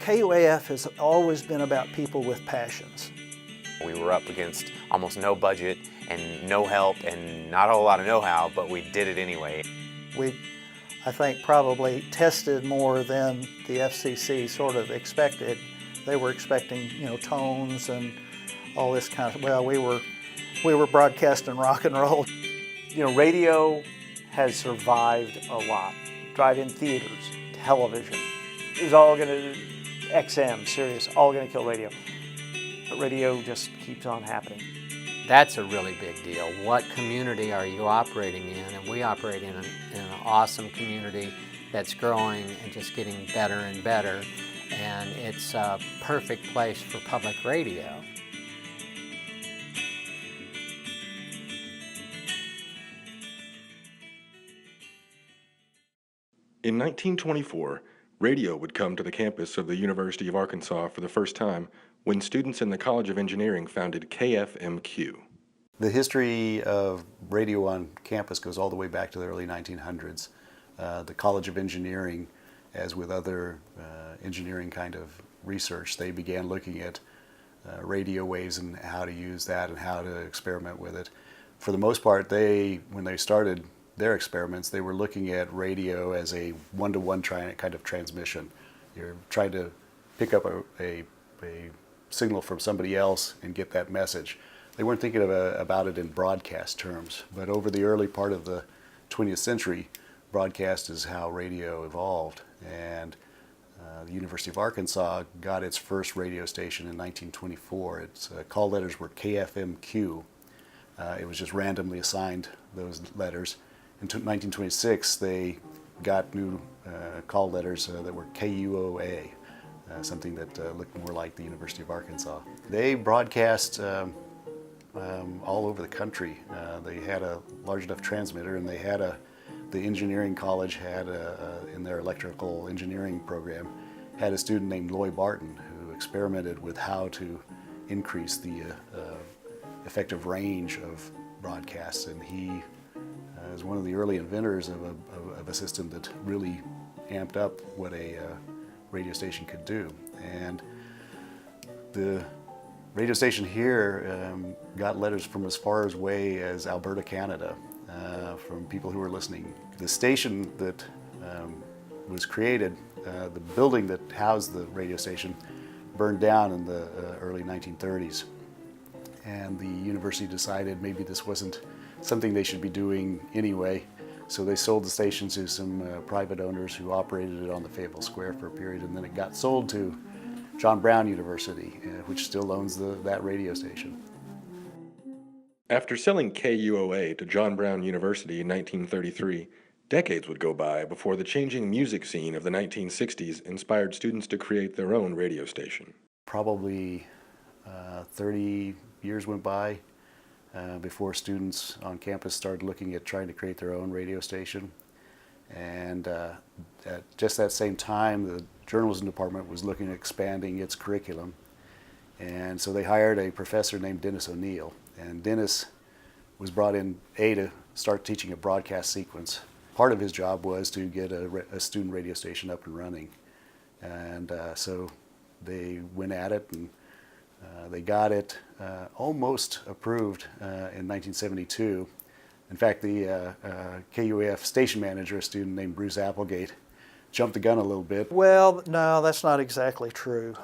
KUAF has always been about people with passions. We were up against almost no budget and no help and not a whole lot of know-how, but we did it anyway. We, I think, probably tested more than the FCC sort of expected. They were expecting, tones and all this kind of, well, we were broadcasting rock and roll. Radio has survived a lot. Drive-in theaters, television. It was all gonna, XM, Sirius, all gonna kill radio. But radio just keeps on happening. That's a really big deal. What community are you operating in? And we operate in an awesome community that's growing and just getting better and better. And it's a perfect place for public radio. In 1924, radio would come to the campus of the University of Arkansas for the first time when students in the College of Engineering founded KFMQ. The history of radio on campus goes all the way back to the early 1900s. The College of Engineering, as with other engineering kind of research, they began looking at radio waves and how to use that and how to experiment with it. For the most part, when they started their experiments, they were looking at radio as a one-to-one kind of transmission. You're trying to pick up a signal from somebody else and get that message. They weren't thinking about it in broadcast terms, but over the early part of the 20th century, broadcast is how radio evolved. And the University of Arkansas got its first radio station in 1924. Its call letters were KFMQ. It was just randomly assigned those letters. In 1926, they got new call letters that were KUOA, something that looked more like the University of Arkansas. They broadcast all over the country. They had a large enough transmitter, and they had the engineering college had in their electrical engineering program, had a student named Loy Barton who experimented with how to increase the effective range of broadcasts, and he is one of the early inventors of a system that really amped up what a radio station could do. And the radio station here got letters from as far away as Alberta, Canada, from people who were listening. The station that was created, the building that housed the radio station, burned down in the early 1930s. And the university decided maybe this wasn't something they should be doing anyway, so they sold the station to some private owners who operated it on the Fayetteville Square for a period, and then it got sold to John Brown University, which still owns that radio station. After selling KUOA to John Brown University in 1933, decades would go by before the changing music scene of the 1960s inspired students to create their own radio station. Probably 30 years went by before students on campus started looking at trying to create their own radio station. And at just that same time, the journalism department was looking at expanding its curriculum. And so they hired a professor named Dennis O'Neill. And Dennis was brought in, to start teaching a broadcast sequence. Part of his job was to get a student radio station up and running. And so they went at it, and they got it almost approved in 1972. In fact, the KUAF station manager, a student named Bruce Applegate, jumped the gun a little bit. Well, no, that's not exactly true.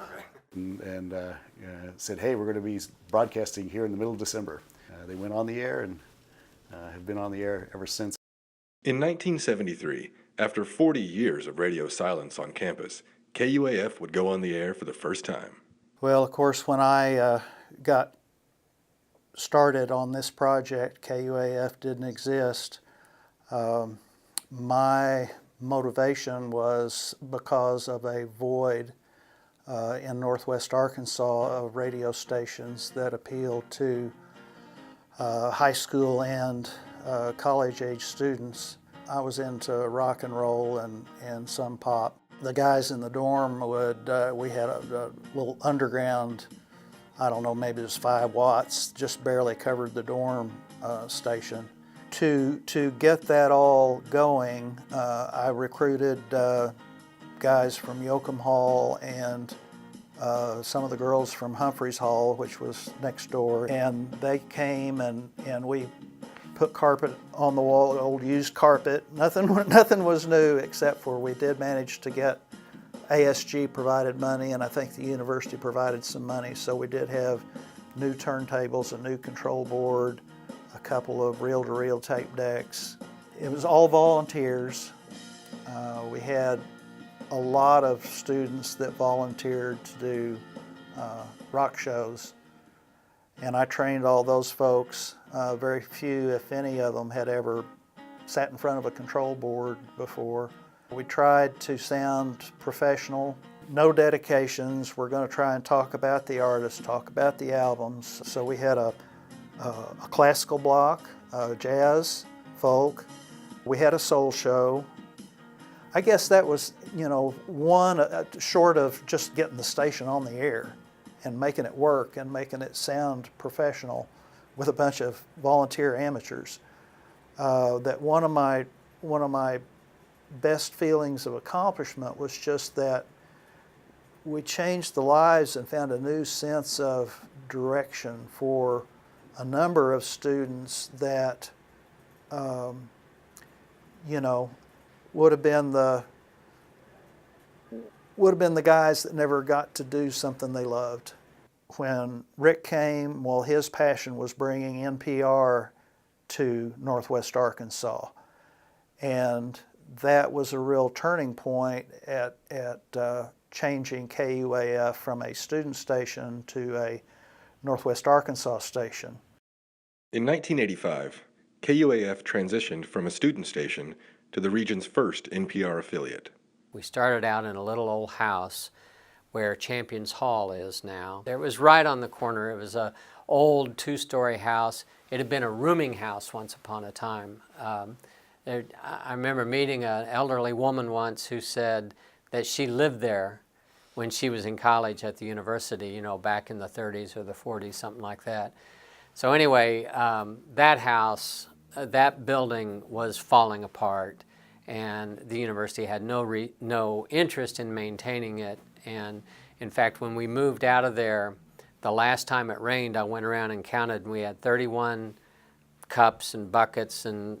And said, hey, we're going to be broadcasting here in the middle of December. They went on the air and have been on the air ever since. In 1973, after 40 years of radio silence on campus, KUAF would go on the air for the first time. Well, of course, when I got started on this project, KUAF didn't exist. My motivation was because of a void in Northwest Arkansas of radio stations that appealed to high school and college-age students. I was into rock and roll and some pop. The guys in the dorm we had a little underground, I don't know, maybe it was 5 watts, just barely covered the dorm station. To get that all going, I recruited guys from Yoakum Hall and some of the girls from Humphreys Hall, which was next door, and they came and we put carpet on the wall, old used carpet. Nothing was new, except for we did manage to get ASG provided money, and I think the university provided some money, so we did have new turntables, a new control board, a couple of reel-to-reel tape decks. It was all volunteers. We had a lot of students that volunteered to do rock shows, and I trained all those folks. Very few, if any of them, had ever sat in front of a control board before. We tried to sound professional, no dedications. We're going to try and talk about the artists, talk about the albums. So we had a classical block, jazz, folk. We had a soul show. I guess that was, one short of just getting the station on the air and making it work and making it sound professional with a bunch of volunteer amateurs. That one of my best feelings of accomplishment was just that we changed the lives and found a new sense of direction for a number of students that, would have been the guys that never got to do something they loved. When Rick came, well, his passion was bringing NPR to Northwest Arkansas, and that was a real turning point at changing KUAF from a student station to a Northwest Arkansas station. In 1985, KUAF transitioned from a student station to the region's first NPR affiliate. We started out in a little old house where Champions Hall is now. It was right on the corner. It was an old two-story house. It had been a rooming house once upon a time. I remember meeting an elderly woman once who said that she lived there when she was in college at the university, back in the 30s or the 40s, something like that. So anyway, that house, that building was falling apart, and the university had no interest in maintaining it. And in fact, when we moved out of there, the last time it rained, I went around and counted, and we had 31 cups and buckets and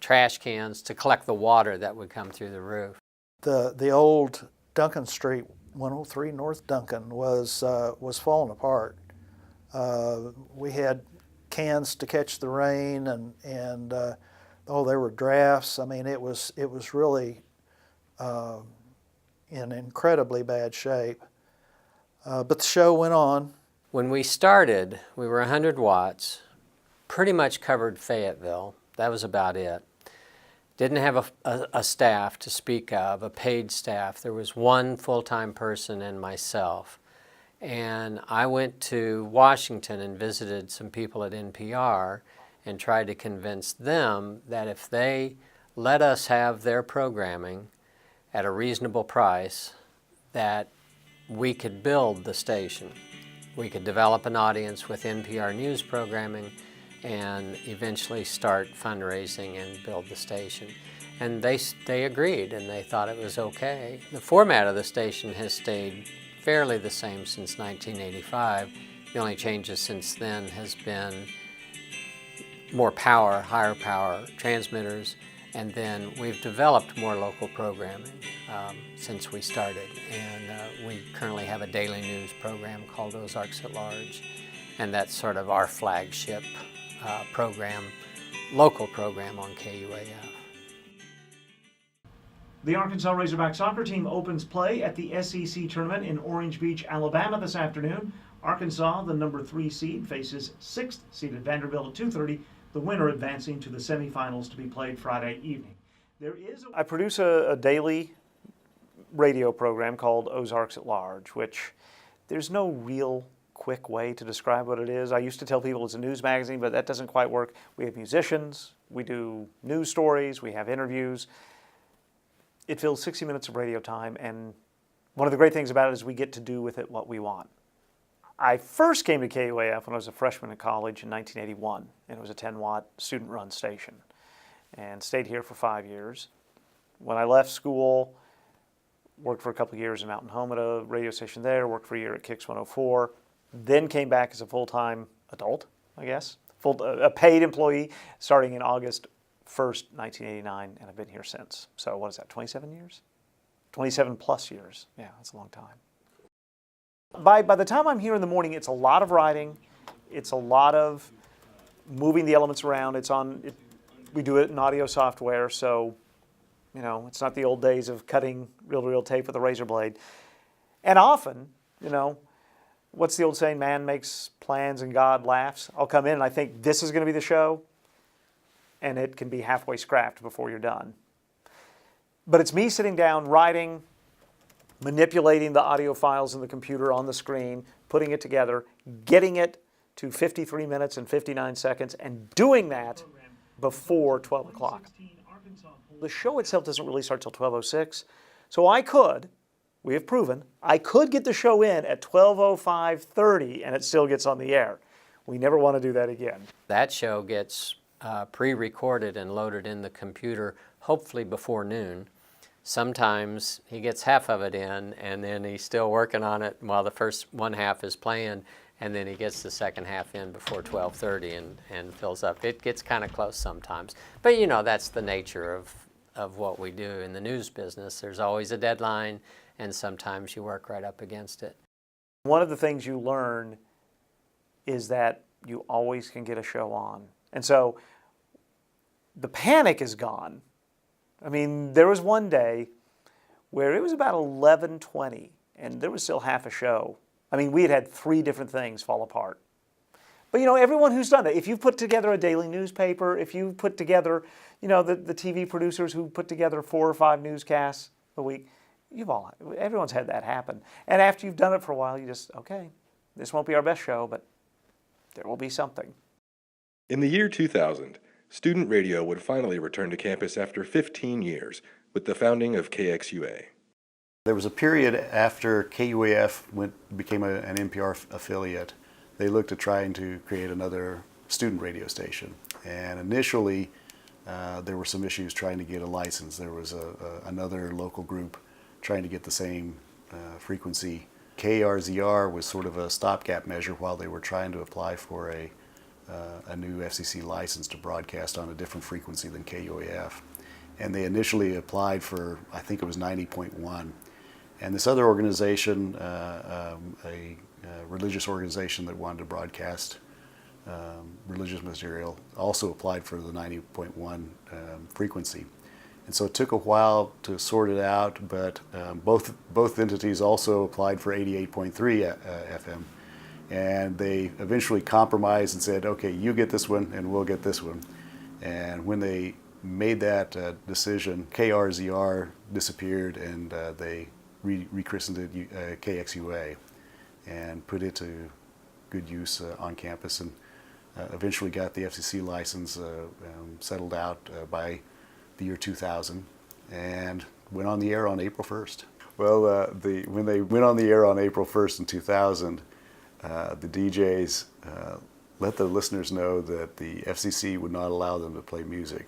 trash cans to collect the water that would come through the roof. The old Duncan Street, 103 North Duncan, was falling apart. We had cans to catch the rain, and there were drafts. I mean, it was really in incredibly bad shape. But the show went on. When we started, we were 100 watts, pretty much covered Fayetteville. That was about it. Didn't have a staff to speak of, a paid staff. There was one full-time person and myself. And I went to Washington and visited some people at NPR and tried to convince them that if they let us have their programming at a reasonable price, that we could build the station. We could develop an audience with NPR news programming and eventually start fundraising and build the station. And they agreed, and they thought it was okay. The format of the station has stayed fairly the same since 1985. The only changes since then has been more power, higher power transmitters, and then we've developed more local programming since we started. And we currently have a daily news program called Ozarks at Large, and that's sort of our flagship program, local program on KUAF. The Arkansas Razorback soccer team opens play at the SEC tournament in Orange Beach, Alabama this afternoon. Arkansas, the number 3 seed, faces 6th seeded Vanderbilt at 2:30, the winner advancing to the semifinals to be played Friday evening. I produce a daily radio program called Ozarks at Large, which there's no real quick way to describe what it is. I used to tell people it's a news magazine, but that doesn't quite work. We have musicians, we do news stories, we have interviews. It fills 60 minutes of radio time, and one of the great things about it is we get to do with it what we want. I first came to KUAF when I was a freshman in college in 1981, and it was a 10-watt student-run station, and stayed here for 5 years. When I left school, worked for a couple of years in Mountain Home at a radio station there, worked for a year at Kicks 104, then came back as a full-time adult, I guess, a paid employee starting in August 1st, 1989, and I've been here since. So what is that, 27 years? 27 plus years. Yeah, that's a long time. By the time I'm here in the morning, it's a lot of writing. It's a lot of moving the elements around. We do it in audio software, so you know, it's not the old days of cutting reel-to-reel tape with a razor blade. And often, you know, what's the old saying, man makes plans and God laughs? I'll come in and I think this is going to be the show, and it can be halfway scrapped before you're done. But it's me sitting down, writing, manipulating the audio files in the computer on the screen, putting it together, getting it to 53 minutes and 59 seconds, and doing that before 12 o'clock. The show itself doesn't really start till 12:06, so we have proven, I could get the show in at 12:05:30 and it still gets on the air. We never want to do that again. That show gets pre-recorded and loaded in the computer, hopefully before noon. Sometimes he gets half of it in, and then he's still working on it while the first one half is playing, and then he gets the second half in before 12:30 and fills up. It gets kind of close sometimes. But you know, that's the nature of what we do in the news business. There's always a deadline, and sometimes you work right up against it. One of the things you learn is that you always can get a show on. And so the panic is gone. I mean, there was one day where it was about 11:20 and there was still half a show. I mean, we had 3 different things fall apart. But you know, everyone who's done it, if you've put together a daily newspaper, if you've put together, you know, the TV producers who put together 4 or 5 newscasts a week, everyone's had that happen. And after you've done it for a while, you just, okay, this won't be our best show, but there will be something. In the year 2000, student radio would finally return to campus after 15 years with the founding of KXUA. There was a period after KUAF became an NPR affiliate. They looked at trying to create another student radio station. And initially, there were some issues trying to get a license. There was another local group trying to get the same frequency. KRZR was sort of a stopgap measure while they were trying to apply for a new FCC license to broadcast on a different frequency than KUAF. And they initially applied for, I think it was 90.1. And this other organization, a religious organization that wanted to broadcast religious material, also applied for the 90.1 frequency. And so it took a while to sort it out, but both entities also applied for 88.3 FM. And they eventually compromised and said, okay, you get this one and we'll get this one. And when they made that decision, KRZR disappeared and they rechristened it KXUA and put it to good use on campus, and eventually got the FCC license settled out by the year 2000 and went on the air on April 1st. Well, when they went on the air on April 1st in 2000, the DJs let the listeners know that the FCC would not allow them to play music,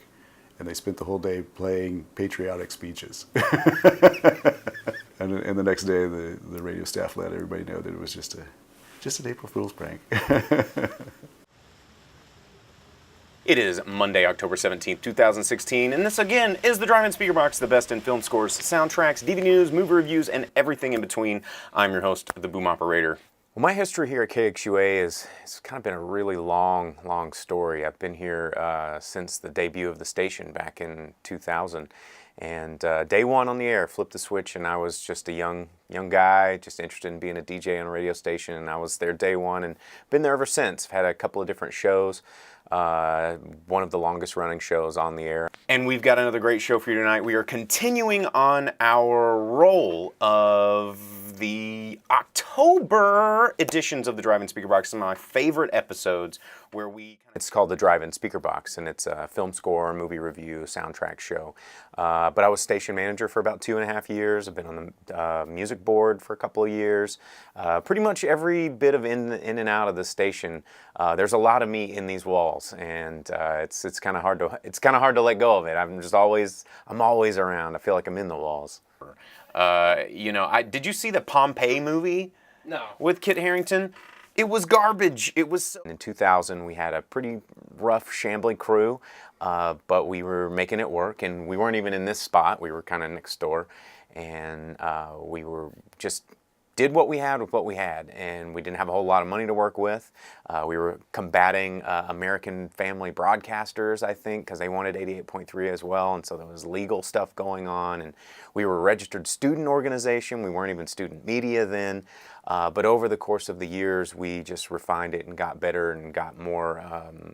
and they spent the whole day playing patriotic speeches. And the next day, the radio staff let everybody know that it was just an April Fool's prank. It is Monday, October 17th, 2016, and this again is the Drive-In Speaker Box, the best in film scores, soundtracks, DVD news, movie reviews, and everything in between. I'm your host, the Boom Operator. Well, my history here at KXUA it's kind of been a really long story. I've been here since the debut of the station back in 2000. And day one on the air, flipped the switch, and I was just a young guy, just interested in being a DJ on a radio station, and I was there day one and been there ever since. I've had a couple of different shows, one of the longest running shows on the air. And we've got another great show for you tonight. We are continuing on our roll of of the October editions of the Drive-In Speaker Box, some of my favorite episodes where it's called the Drive-In Speaker Box, and it's a film score, movie review, soundtrack show. But I was station manager for about 2.5 years. I've been on the music board for a couple of years. Pretty much every bit of in and out of the station, there's a lot of me in these walls, and it's kind of hard to let go of it. I'm always around. I feel like I'm in the walls. Did you see the Pompeii movie? No. With Kit Harington? It was garbage. It was. In 2000, we had a pretty rough, shambling crew, but we were making it work, and we weren't even in this spot. We were kind of next door, and we were just did what we had with what we had, and we didn't have a whole lot of money to work with. We were combating American family broadcasters, I think, because they wanted 88.3 as well, and so there was legal stuff going on, and we were a registered student organization. We weren't even student media then, but over the course of the years, we just refined it and got better and got more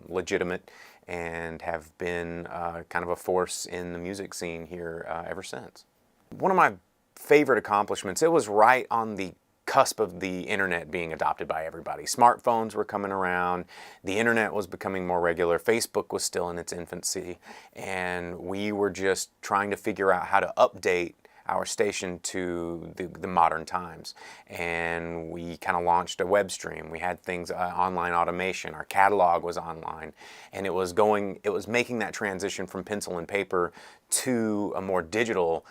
legitimate, and have been kind of a force in the music scene here ever since. One of my favorite accomplishments, it was right on the cusp of the internet being adopted by everybody. Smartphones were coming around, the internet was becoming more regular, Facebook was still in its infancy, and we were just trying to figure out how to update our station to the modern times. And we kind of launched a web stream. We had things, online automation, our catalog was online, and it was making that transition from pencil and paper to a more digital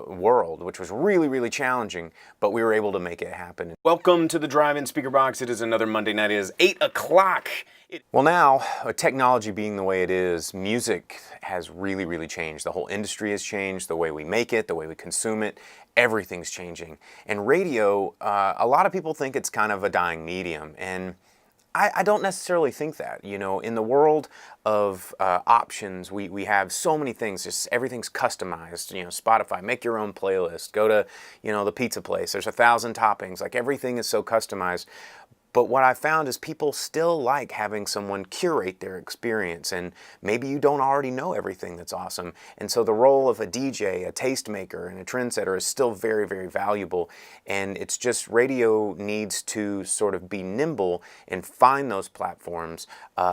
world, which was really, really challenging, but we were able to make it happen. Welcome to the Drive-In Speaker Box. It is another Monday night. It is 8 o'clock. Well, now, technology being the way it is, music has really, really changed. The whole industry has changed, the way we make it, the way we consume it, everything's changing. And radio, a lot of people think it's kind of a dying medium, and I don't necessarily think that. You know, in the world of options, we have so many things, just everything's customized. You know, Spotify, make your own playlist, go to, the pizza place, there's 1,000 toppings, like everything is so customized. But what I found is people still like having someone curate their experience, and maybe you don't already know everything that's awesome. And so the role of a DJ, a tastemaker, and a trendsetter is still very, very valuable. And it's just radio needs to sort of be nimble and find those platforms,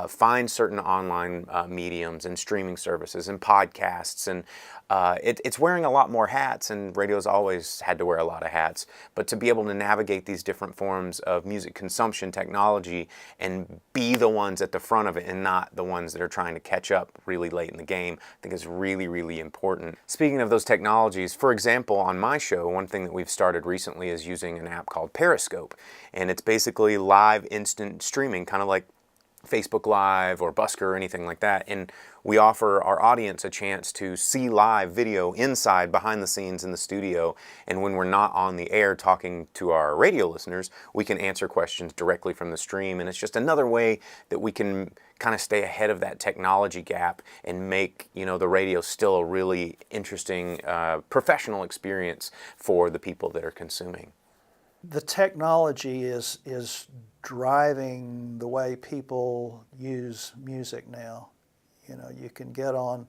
find certain online mediums and streaming services and podcasts. And it's wearing a lot more hats, and radio's always had to wear a lot of hats. But to be able to navigate these different forms of music consumption technology and be the ones at the front of it and not the ones that are trying to catch up really late in the game, I think is really, really important. Speaking of those technologies, for example, on my show, one thing that we've started recently is using an app called Periscope, and it's basically live instant streaming, kind of like Facebook Live or Busker or anything like that, and we offer our audience a chance to see live video inside, behind the scenes in the studio, and when we're not on the air talking to our radio listeners, we can answer questions directly from the stream, and it's just another way that we can kind of stay ahead of that technology gap and make, the radio still a really interesting, professional experience for the people that are consuming. The technology is driving the way people use music now. You can get on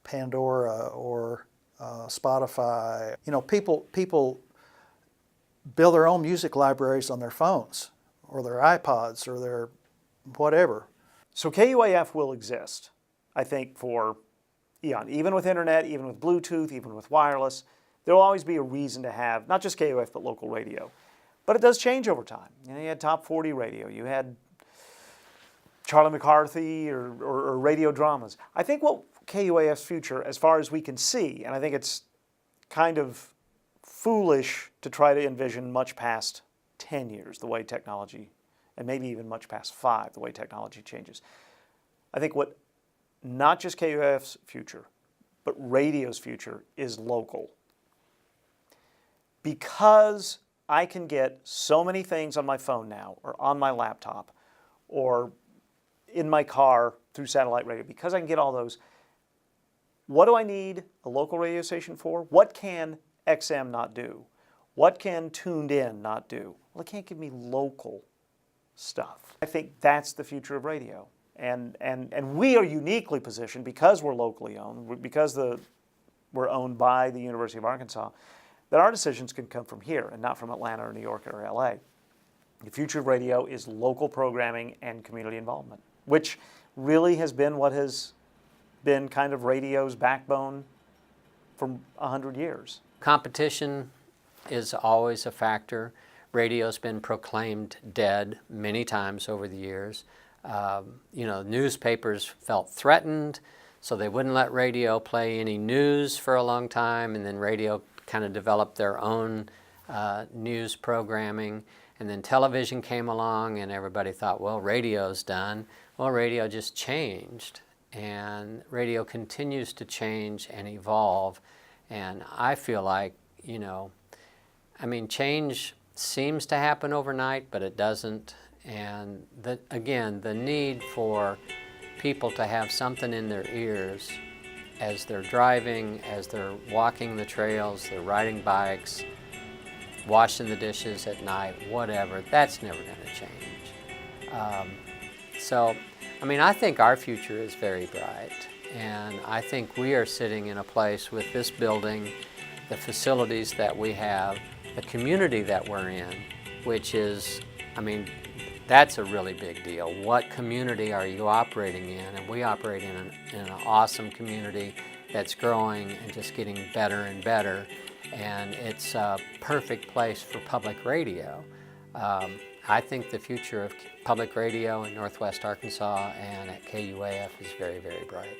Pandora or Spotify. People build their own music libraries on their phones or their iPods or their whatever. So KUAF will exist, I think, for eon. Even with internet, even with Bluetooth, even with wireless, there will always be a reason to have not just KUAF but local radio. But it does change over time. You had Top 40 radio, you had Charlie McCarthy or radio dramas. I think what KUAF's future, as far as we can see, and I think it's kind of foolish to try to envision much past 10 years, the way technology, and maybe even much past 5, the way technology changes. I think what not just KUAF's future, but radio's future is local. Because I can get so many things on my phone now, or on my laptop, or in my car through satellite radio, because I can get all those, what do I need a local radio station for? What can XM not do? What can Tuned In not do? Well, it can't give me local stuff. I think that's the future of radio. And we are uniquely positioned because we're locally owned, because we're owned by the University of Arkansas, that our decisions can come from here and not from Atlanta or New York or LA. The future of radio is local programming and community involvement, which really has been what has been kind of radio's backbone for 100 years. Competition is always a factor. Radio's been proclaimed dead many times over the years. Newspapers felt threatened, so they wouldn't let radio play any news for a long time, and then radio kind of developed their own news programming. And then television came along, and everybody thought, well, radio's done. Well, radio just changed, and radio continues to change and evolve. And I feel like, change seems to happen overnight, but it doesn't. And again, the need for people to have something in their ears as they're driving, as they're walking the trails, they're riding bikes, washing the dishes at night, whatever, that's never going to change. I think our future is very bright, and I think we are sitting in a place with this building, the facilities that we have, the community that we're in, which is, that's a really big deal. What community are you operating in? And we operate in an awesome community that's growing and just getting better and better. And it's a perfect place for public radio. I think the future of public radio in Northwest Arkansas and at KUAF is very, very bright.